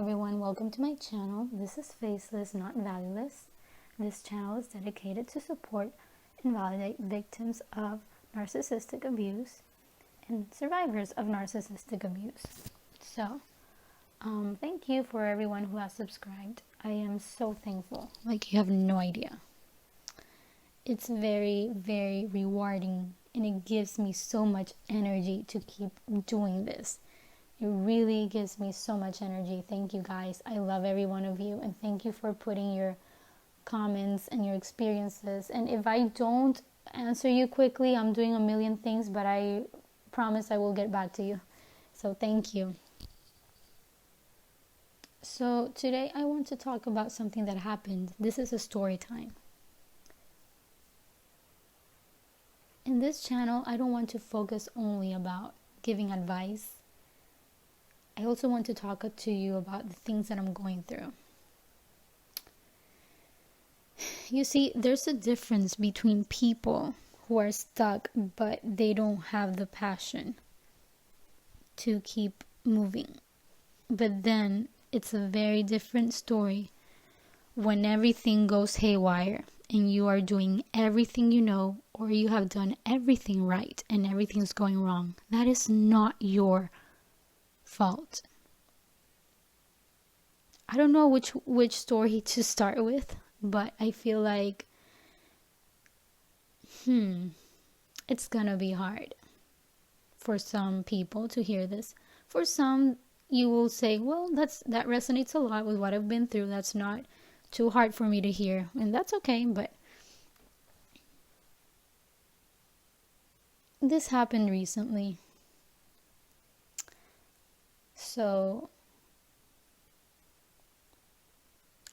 everyone, welcome to my channel. This is Faceless, Not Valueless. This channel is dedicated to support and validate victims of narcissistic abuse and survivors of narcissistic abuse. So, thank you for everyone who has subscribed. I am so thankful, like you have no idea. It's very, very rewarding and it gives me so much energy to keep doing this. It really gives me so much energy. Thank you guys. I love every one of you. And thank you for putting your comments and your experiences. And if I don't answer you quickly, I'm doing a million things, but I promise I will get back to you. So thank you. So today I want to talk about something that happened. This is a story time. In this channel, I don't want to focus only about giving advice. I also want to talk to you about the things that I'm going through. You see, there's a difference between people who are stuck, but they don't have the passion to keep moving. But then it's a very different story when everything goes haywire and you are doing everything you know, or you have done everything right and everything's going wrong. That is not your fault. I don't know which story to start with, but I feel like it's gonna be hard for some people to hear this. For some, you will say, well, that resonates a lot with what I've been through. That's not too hard for me to hear, and that's okay. But this happened recently. So,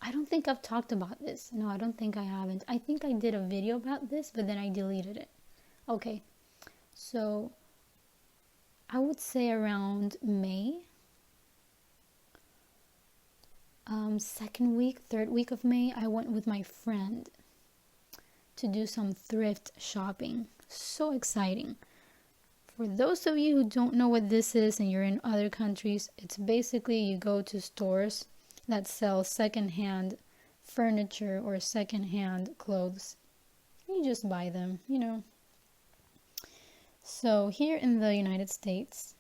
I don't think I've talked about this. No, I don't think I haven't. I think I did a video about this, but then I deleted it. Okay, so I would say around May. Second week, third week of May, I went with my friend to do some thrift shopping. So exciting. For those of you who don't know what this is and you're in other countries, it's basically you go to stores that sell secondhand furniture or secondhand clothes. You just buy them, So here in the United States,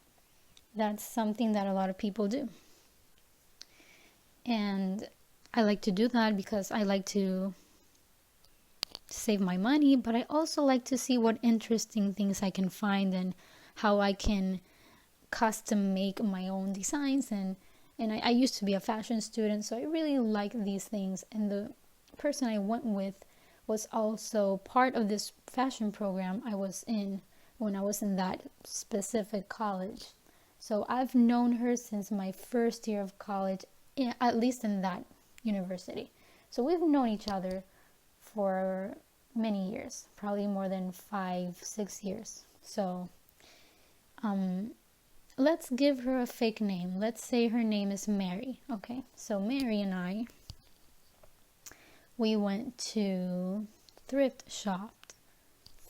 that's something that a lot of people do. And I like to do that because I like to save my money, but I also like to see what interesting things I can find and how I can custom make my own designs. And I used to be a fashion student, so I really like these things. And the person I went with was also part of this fashion program I was in when I was in that specific college. So I've known her since my first year of college, at least in that university. So we've known each other for many years, probably more than 5-6 years. So let's give her a fake name. Let's say her name is Mary. Okay, so Mary and I, we went to thrift shop.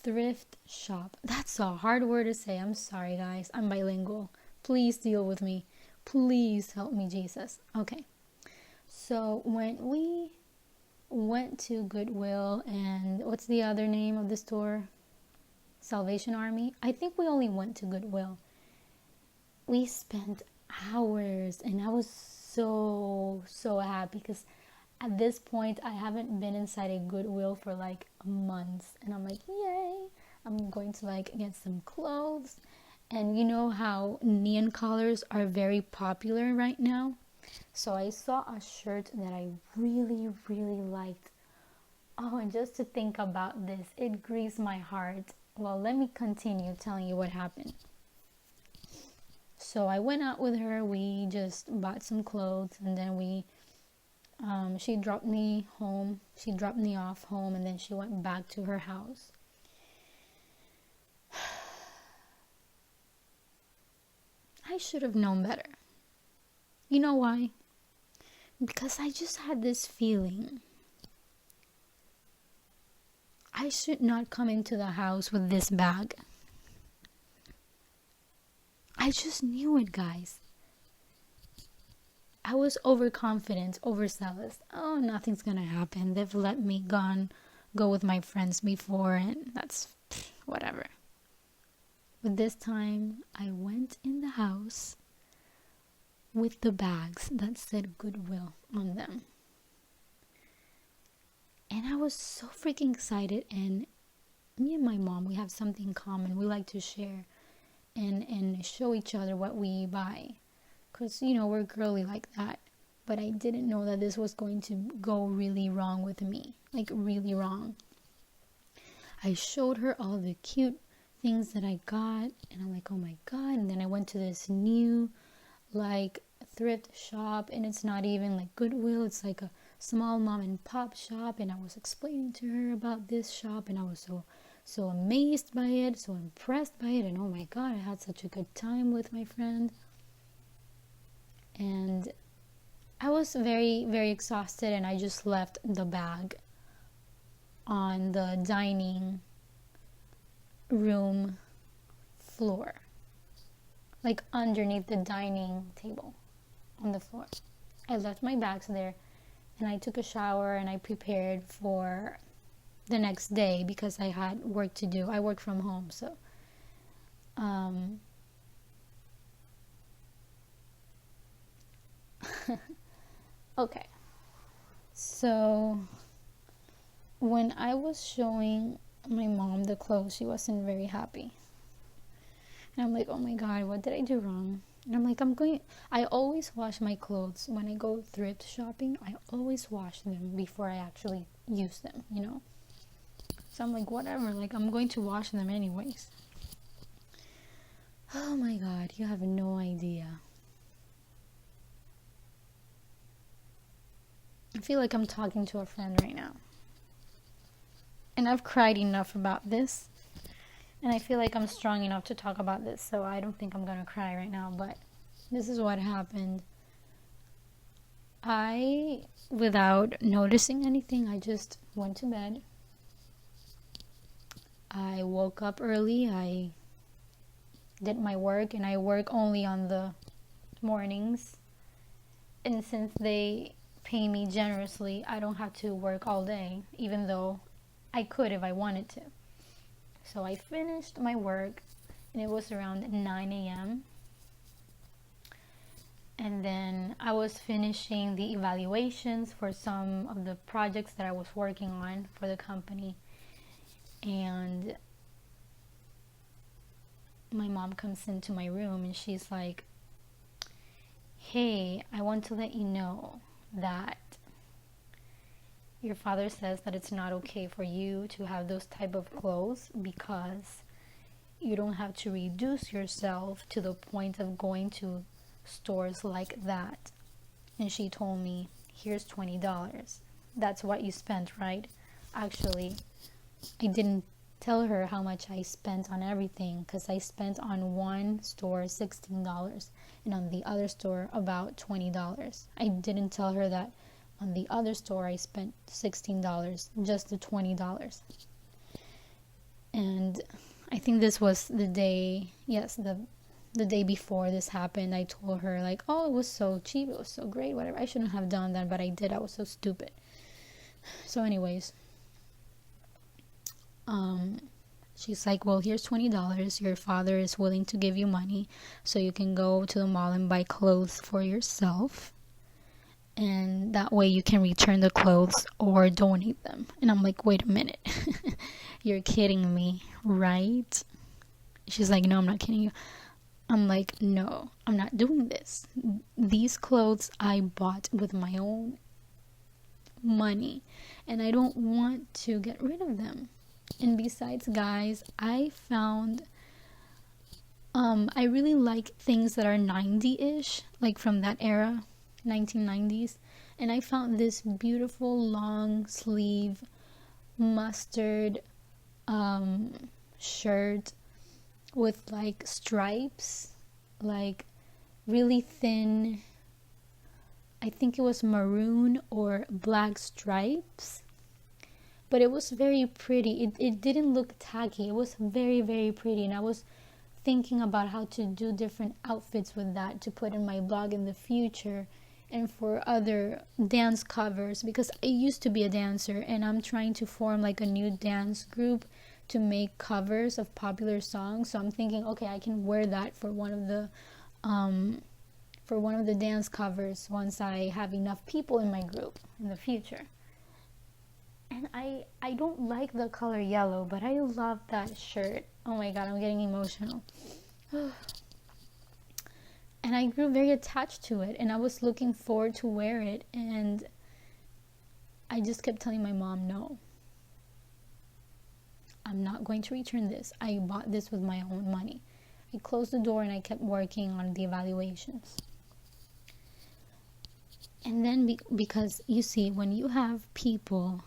That's a hard word to say. I'm sorry, guys. I'm bilingual. Please deal with me. Please help me, Jesus. Okay, so when we went to Goodwill and what's the other name of the store? Salvation Army. I think we only went to Goodwill. We spent hours and I was so happy because at this point I haven't been inside a Goodwill for like months, and I'm like, yay, I'm going to get some clothes. And you know how neon colors are very popular right now? So I saw a shirt that I really liked. Oh, and just to think about this, it grieves my heart. Well, let me continue telling you what happened. So I went out with her, we just bought some clothes, and then she dropped me off home, and then she went back to her house. I should have known better. You know why? Because I just had this feeling. I should not come into the house with this bag. I just knew it, guys. I was overconfident, overzealous. Oh, nothing's gonna happen. They've let me go with my friends before, and that's whatever. But this time, I went in the house with the bags that said Goodwill on them. And I was so freaking excited. And me and my mom, we have something in common. We like to share and show each other what we buy. Because, we're girly like that. But I didn't know that this was going to go really wrong with me. Like, really wrong. I showed her all the cute things that I got. And I'm like, oh my God. And then I went to this new, thrift shop. And it's not even like Goodwill. It's like a small mom and pop shop. And I was explaining to her about this shop. And I was so amazed by it. So impressed by it. And oh my God, I had such a good time with my friend. And I was very, very exhausted, and I just left the bag on the dining room floor, like underneath the dining table on the floor. I left my bags there, and I took a shower, and I prepared for the next day because I had work to do. I work from home, so okay. So when I was showing my mom the clothes, she wasn't very happy. And I'm like, oh my God, what did I do wrong? And I'm like, I always wash my clothes. When I go thrift shopping, I always wash them before I actually use them, So I'm like, whatever, I'm going to wash them anyways. Oh my God, you have no idea. I feel like I'm talking to a friend right now. And I've cried enough about this. And I feel like I'm strong enough to talk about this, so I don't think I'm gonna cry right now, but this is what happened. Without noticing anything, I just went to bed. I woke up early, I did my work, and I work only on the mornings. And since they pay me generously, I don't have to work all day, even though I could if I wanted to. So I finished my work, and it was around 9 a.m. And then I was finishing the evaluations for some of the projects that I was working on for the company. And my mom comes into my room, and she's like, hey, I want to let you know that your father says that it's not okay for you to have those type of clothes because you don't have to reduce yourself to the point of going to stores like that. And she told me, here's $20. That's what you spent, right? Actually, I didn't tell her how much I spent on everything, because I spent on one store $16 and on the other store about $20. I didn't tell her that on the other store I spent $16, just the $20. And I think this was the day, the day before this happened. I told her oh, it was so cheap, it was so great, whatever. I shouldn't have done that, but I did. I was so stupid. So anyways, she's like, well, here's $20. Your father is willing to give you money so you can go to the mall and buy clothes for yourself. And that way you can return the clothes or donate them. And I'm like, wait a minute. You're kidding me, right? She's like, no, I'm not kidding you. I'm like, no, I'm not doing this. These clothes I bought with my own money, and I don't want to get rid of them. And besides, guys, I found I really like things that are 90-ish, from that era, 1990s. And I found this beautiful long sleeve mustard shirt with stripes, really thin, I think it was maroon or black stripes, but it was very pretty. It didn't look tacky. It was very, very pretty. And I was thinking about how to do different outfits with that to put in my blog in the future. and for other dance covers, because I used to be a dancer and I'm trying to form like a new dance group to make covers of popular songs. So I'm thinking, okay, I can wear that for one of the dance covers once I have enough people in my group in the future. And I don't like the color yellow, but I love that shirt. Oh my god, I'm getting emotional. And I grew very attached to it, and I was looking forward to wear it, and I just kept telling my mom, no, I'm not going to return this. I bought this with my own money. I closed the door and I kept working on the evaluations. And then because you see, when you have people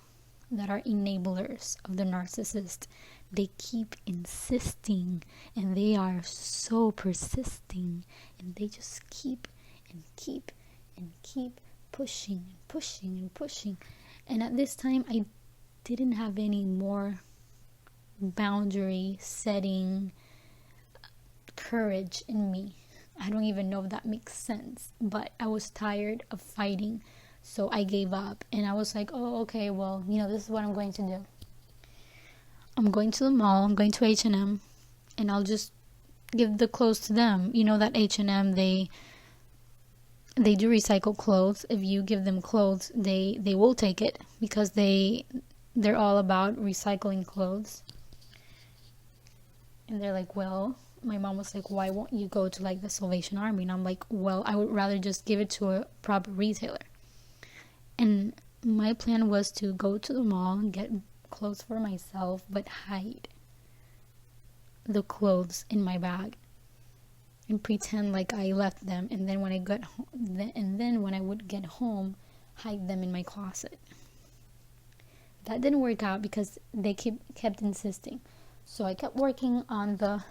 that are enablers of the narcissist, they keep insisting, and they are so persisting, and they just keep and keep and keep pushing and pushing and pushing. And at this time, I didn't have any more boundary setting courage in me. I don't even know if that makes sense, but I was tired of fighting, so I gave up. And I was like, oh, okay, well, this is what I'm going to do. I'm going to the mall, I'm going to H&M, and I'll just give the clothes to them. You know that H&M, they do recycle clothes. If you give them clothes, they will take it, because they're all about recycling clothes. And they're like, well, my mom was like, why won't you go to like the Salvation Army? And I'm like, well, I would rather just give it to a proper retailer. And my plan was to go to the mall and get clothes for myself, but hide the clothes in my bag and pretend like I left them, and then when I would get home, hide them in my closet. That didn't work out because they kept insisting. So I kept working on the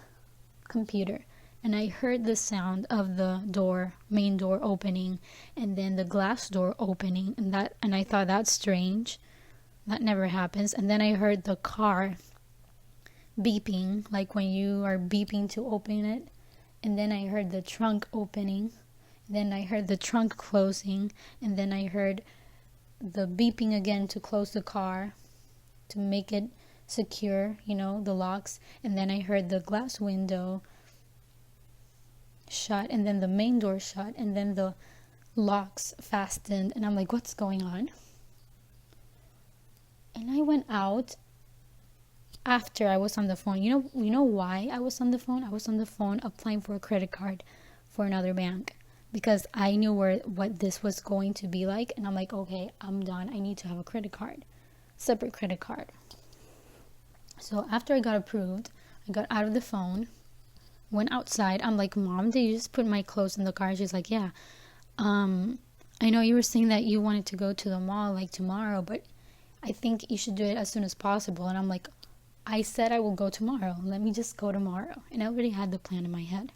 computer, and I heard the sound of the main door opening, and then the glass door opening, and I thought, that's strange. That never happens. And then I heard the car beeping, like when you are beeping to open it. And then I heard the trunk opening. Then I heard the trunk closing. And then I heard the beeping again to close the car, to make it secure, the locks. And then I heard the glass window shut, and then the main door shut, and then the locks fastened. And I'm like, what's going on? And I went out after I was on the phone. You know why I was on the phone? I was on the phone applying for a credit card for another bank, because I knew what this was going to be like. And I'm like, okay, I'm done. I need to have a credit card, separate credit card. So after I got approved, I got out of the phone, went outside. I'm like, Mom, did you just put my clothes in the car? She's like, yeah. I know you were saying that you wanted to go to the mall like tomorrow, but I think you should do it as soon as possible. And I'm like, I said I will go tomorrow. Let me just go tomorrow. And I already had the plan in my head.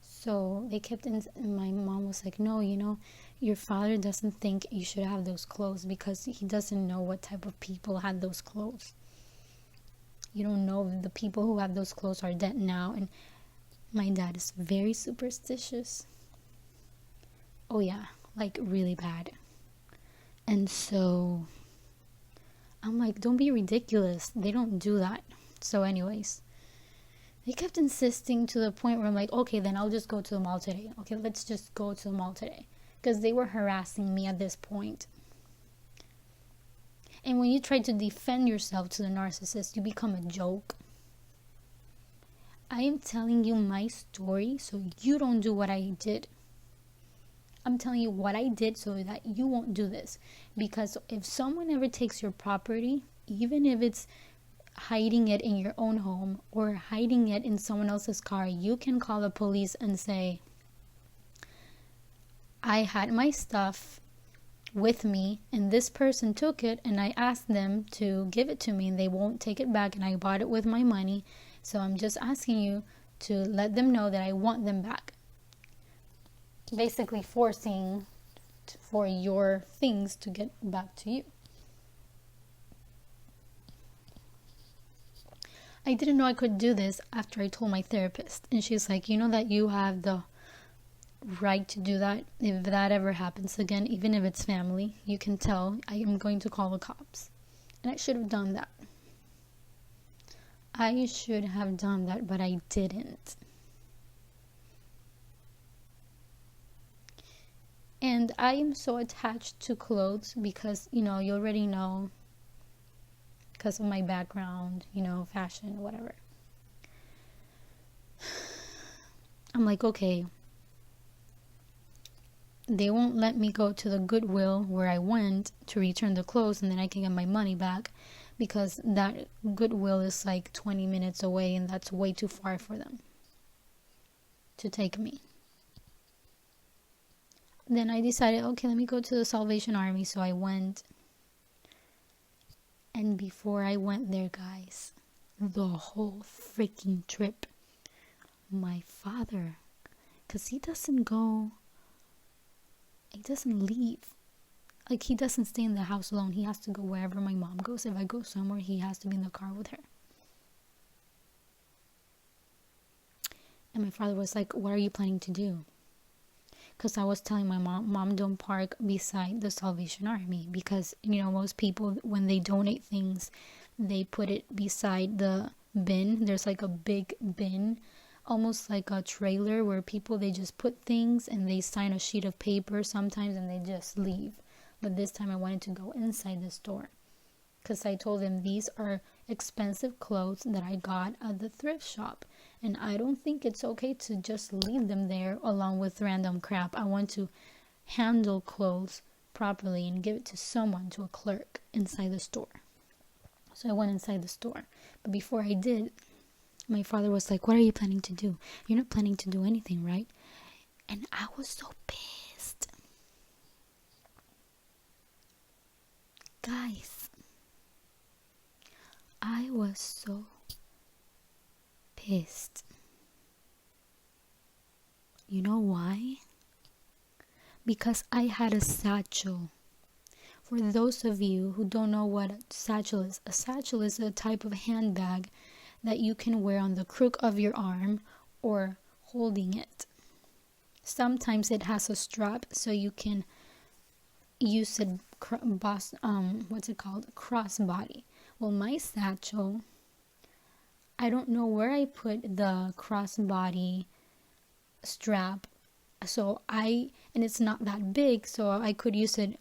So they kept my mom was like, no, your father doesn't think you should have those clothes, because he doesn't know what type of people had those clothes. You don't know if the people who have those clothes are dead now. And my dad is very superstitious. Oh yeah, like really bad. And so I'm like, don't be ridiculous. They don't do that. So anyways, they kept insisting to the point where I'm like, okay, then I'll just go to the mall today. Okay, let's just go to the mall today. Because they were harassing me at this point. And when you try to defend yourself to the narcissist, you become a joke. I am telling you my story so you don't do what I did. I'm telling you what I did so that you won't do this. Because if someone ever takes your property, even if it's hiding it in your own home or hiding it in someone else's car, you can call the police and say, I had my stuff with me and this person took it, and I asked them to give it to me and they won't take it back, and I bought it with my money, so I'm just asking you to let them know that I want them back. Basically forcing for your things to get back to you. I didn't know I could do this after I told my therapist. And she's like, you know that you have the right to do that. If that ever happens again, even if it's family, you can tell I am going to call the cops. And I should have done that. I should have done that, but I didn't. And I am so attached to clothes because, you already know, because of my background, fashion, whatever. I'm like, okay, they won't let me go to the Goodwill where I went to return the clothes and then I can get my money back, because that Goodwill is like 20 minutes away and that's way too far for them to take me. Then I decided, okay, let me go to the Salvation Army. So I went. And before I went there, guys, the whole freaking trip, my father, because he doesn't leave. Like, he doesn't stay in the house alone. He has to go wherever my mom goes. If I go somewhere, he has to be in the car with her. And my father was like, what are you planning to do? Because I was telling my mom, don't park beside the Salvation Army. Because, most people, when they donate things, they put it beside the bin. There's like a big bin, almost like a trailer where people, they just put things and they sign a sheet of paper sometimes and they just leave. But this time I wanted to go inside the store. Because I told them these are expensive clothes that I got at the thrift shop. And I don't think it's okay to just leave them there along with random crap. I want to handle clothes properly and give it to someone, to a clerk inside the store. So I went inside the store. But before I did, my father was like, what are you planning to do? You're not planning to do anything, right? And I was so pissed. Guys, I was so pissed. You know why? Because I had a satchel. For those of you who don't know what a satchel is a type of handbag that you can wear on the crook of your arm or holding it. Sometimes it has a strap so you can use it crossbody. Well, my satchel, I don't know where I put the crossbody strap, and it's not that big, so I could use it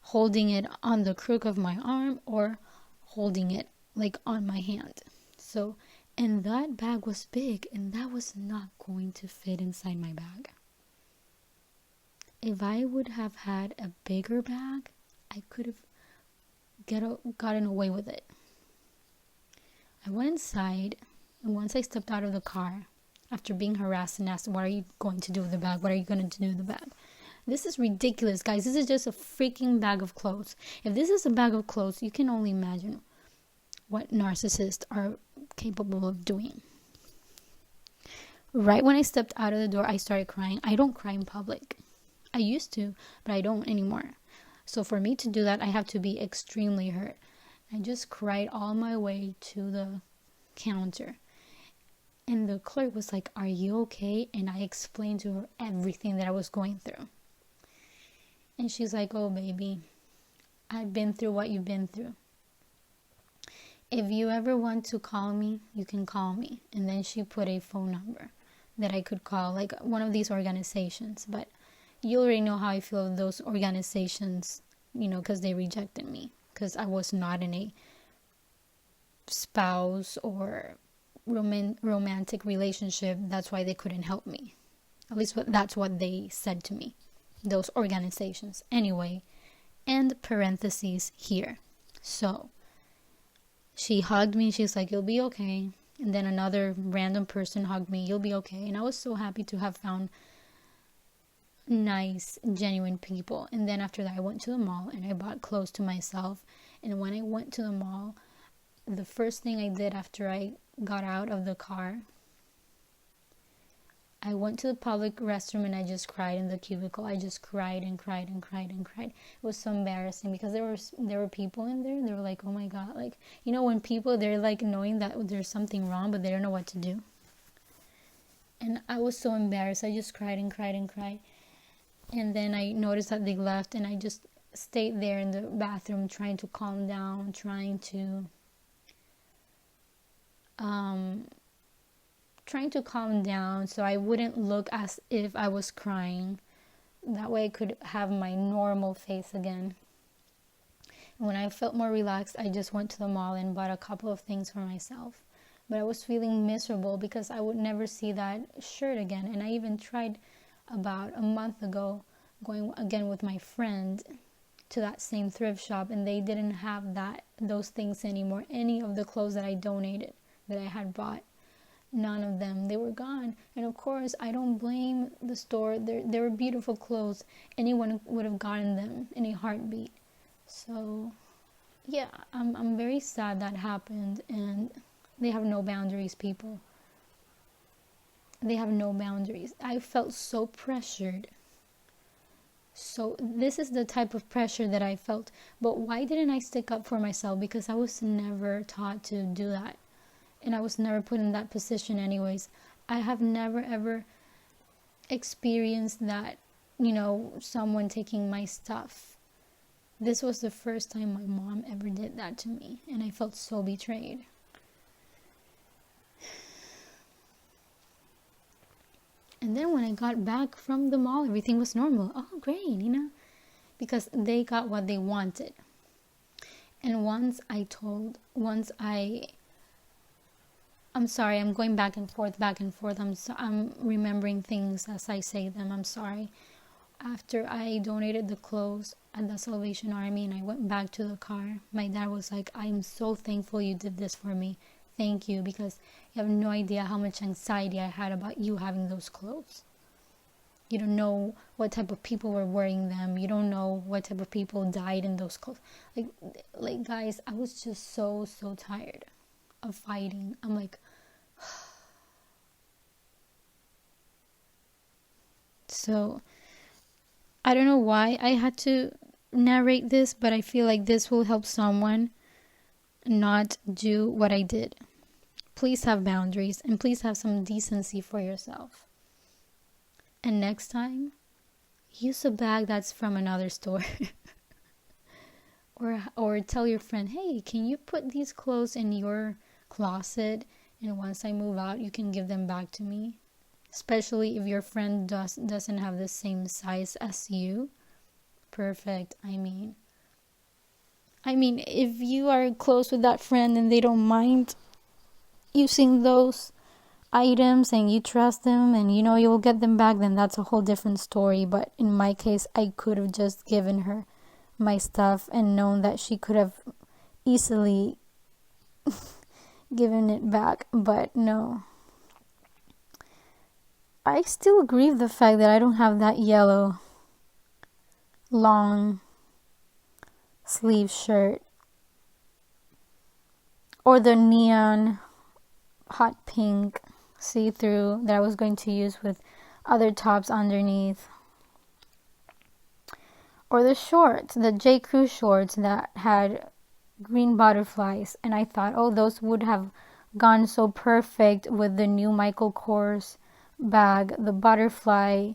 holding it on the crook of my arm or holding it like on my hand. So, and that bag was big and that was not going to fit inside my bag. If I would have had a bigger bag, I could have gotten away with it. I went inside, and once I stepped out of the car, after being harassed and asked, what are you going to do with the bag? What are you going to do with the bag? This is ridiculous, guys. This is just a freaking bag of clothes. If this is a bag of clothes, you can only imagine what narcissists are capable of doing. Right when I stepped out of the door, I started crying. I don't cry in public. I used to, but I don't anymore. So for me to do that, I have to be extremely hurt. I just cried all my way to the counter. And the clerk was like, are you okay? And I explained to her everything that I was going through. And she's like, oh, baby, I've been through what you've been through. If you ever want to call me, you can call me. And then she put a phone number that I could call, like one of these organizations. But you already know how I feel of those organizations, because they rejected me. Because I was not in a spouse or romantic relationship. That's why they couldn't help me. At least that's what they said to me, those organizations. Anyway, and parentheses here. So she hugged me. She's like, you'll be okay. And then another random person hugged me. You'll be okay. And I was so happy to have found nice, genuine people. And then after that, I went to the mall and I bought clothes to myself. And when I went to the mall, the first thing I did after I got out of the car, I went to the public restroom and I just cried in the cubicle. I just cried and cried and cried and cried. It was so embarrassing because there were people in there. They were like, oh my God. Like, you know, when people, they're like knowing that there's something wrong, but they don't know what to do. And I was so embarrassed. I just cried and cried and cried. And then I noticed that they left, and I just stayed there in the bathroom trying to calm down, trying to calm down so I wouldn't look as if I was crying. That way I could have my normal face again. And when I felt more relaxed, I just went to the mall and bought a couple of things for myself. But I was feeling miserable because I would never see that shirt again. And I even tried about a month ago going again with my friend to that same thrift shop, and they didn't have those things anymore. Any of the clothes that I donated, that I had bought, none of them. They were gone. And of course, I don't blame the store. They were beautiful clothes. Anyone would have gotten them in a heartbeat. So yeah, I'm very sad that happened. And they have no boundaries, people. They have no boundaries. I felt so pressured. So this is the type of pressure that I felt. But why didn't I stick up for myself? Because I was never taught to do that. And I was never put in that position anyways. I have never ever experienced that, you know, someone taking my stuff. This was the first time my mom ever did that to me. And I felt so betrayed. And then when I got back from the mall, everything was normal. Oh, great, you know, because they got what they wanted. And I'm sorry, I'm going back and forth. I'm remembering things as I say them. I'm sorry. After I donated the clothes at the Salvation Army and I went back to the car, my dad was like, I'm so thankful you did this for me. Thank you, because you have no idea how much anxiety I had about you having those clothes. You don't know what type of people were wearing them. You don't know what type of people died in those clothes. Like guys, I was just so tired of fighting. I'm like, so I don't know why I had to narrate this, but I feel like this will help someone not do what I did. Please have boundaries and please have some decency for yourself. And next time, use a bag that's from another store. or tell your friend, hey, can you put these clothes in your closet, and once I move out, you can give them back to me. Especially if your friend doesn't have the same size as you. Perfect. I mean, if you are close with that friend and they don't mind using those items and you trust them and you know you will get them back, then that's a whole different story. But in my case, I could have just given her my stuff and known that she could have easily given it back. But no, I still grieve the fact that I don't have that yellow long sleeve shirt or the neon hot pink see-through that I was going to use with other tops underneath, or the shorts, the J. Crew shorts that had green butterflies, and I thought, oh, those would have gone so perfect with the new Michael Kors bag, the butterfly.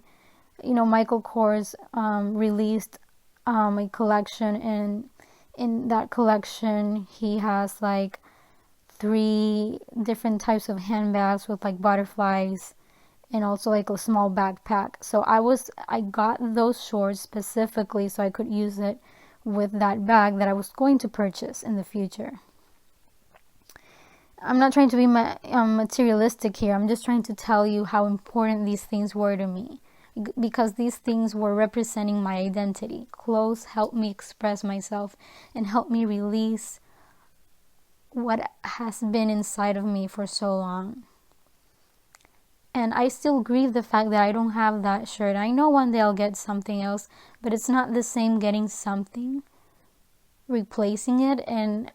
You know, Michael Kors released a collection, and in that collection he has like 3 different types of handbags with like butterflies and also like a small backpack. So I got those shorts specifically so I could use it with that bag that I was going to purchase in the future. I'm not trying to be materialistic here. I'm just trying to tell you how important these things were to me, because these things were representing my identity. Clothes helped me express myself and help me release what has been inside of me for so long. And I still grieve the fact that I don't have that shirt. I know one day I'll get something else, but it's not the same getting something, replacing it, and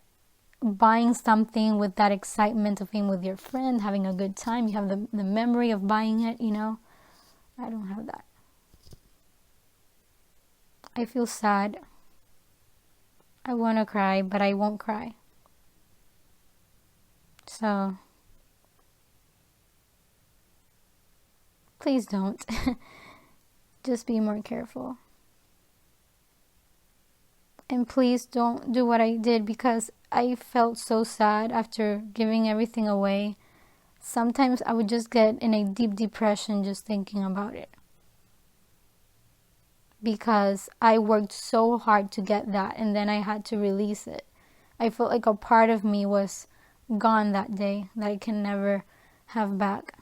buying something with that excitement of being with your friend, having a good time. You have the memory of buying it, you know. I don't have that. I feel sad. I want to cry, but I won't cry. So, please don't. Just be more careful. And please don't do what I did, because I felt so sad after giving everything away. Sometimes I would just get in a deep depression just thinking about it, because I worked so hard to get that, and then I had to release it. I felt like a part of me was gone that day that I can never have back.